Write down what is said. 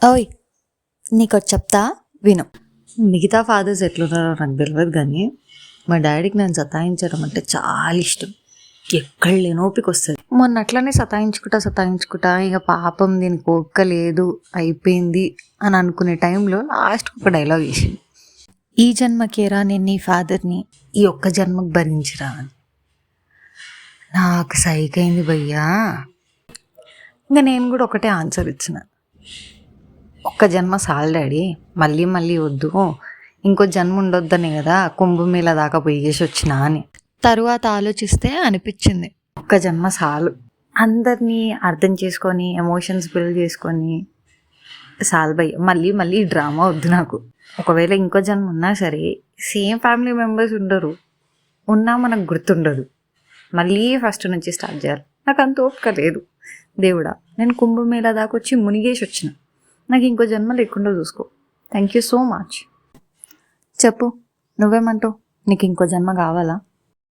ఓయ్, నీకొచ్చి చెప్తా విను. మిగతా ఫాదర్స్ ఎట్లున్నారో నాకు తెలియదు, కానీ మా డాడీకి నేను సతాయించడం అంటే చాలా ఇష్టం. ఎక్కడ లేని ఓపిక వస్తుంది. మొన్న అట్లనే సతాయించుకుంటా ఇక పాపం దీనికి ఓపిక లేదు అయిపోయింది అని అనుకునే టైంలో లాస్ట్కి ఒక డైలాగ్ వేసింది, ఈ జన్మకేరా నేను నీ ఫాదర్ని, ఈ ఒక్క జన్మకు భరించిరా అని. నాకు సైక్ అయింది భయ్యా. ఇంకా నేను కూడా ఒకటే ఆన్సర్ ఇచ్చిన, ఒక్క జన్మ చాలు డాడీ, మళ్ళీ మళ్ళీ వద్దు, ఇంకో జన్మ ఉండొద్దనే కదా కుంభమేళ దాకా పోయేసి వచ్చినా అని. తరువాత ఆలోచిస్తే అనిపించింది, ఒక్క జన్మ చాలు. అందరినీ అర్థం చేసుకొని ఎమోషన్స్ బిల్డ్ చేసుకొని చాలు భయ్య, మళ్ళీ మళ్ళీ డ్రామా వద్దు నాకు. ఒకవేళ ఇంకో జన్మ ఉన్నా సరే సేమ్ ఫ్యామిలీ మెంబర్స్ ఉండరు, ఉన్నా మనకు గుర్తుండదు, మళ్ళీ ఫస్ట్ నుంచి స్టార్ట్ చేయాలి. నాకు అంత ఓపిక లేదు దేవుడా. నేను కుంభమేళ దాకా వచ్చి మునిగేసి వచ్చిన, నాకు ఇంకో జన్మ లేకుండా చూసుకో. Thank you so much. చెప్పు, నువ్వేమంటావు? నీకు ఇంకో జన్మ కావాలా?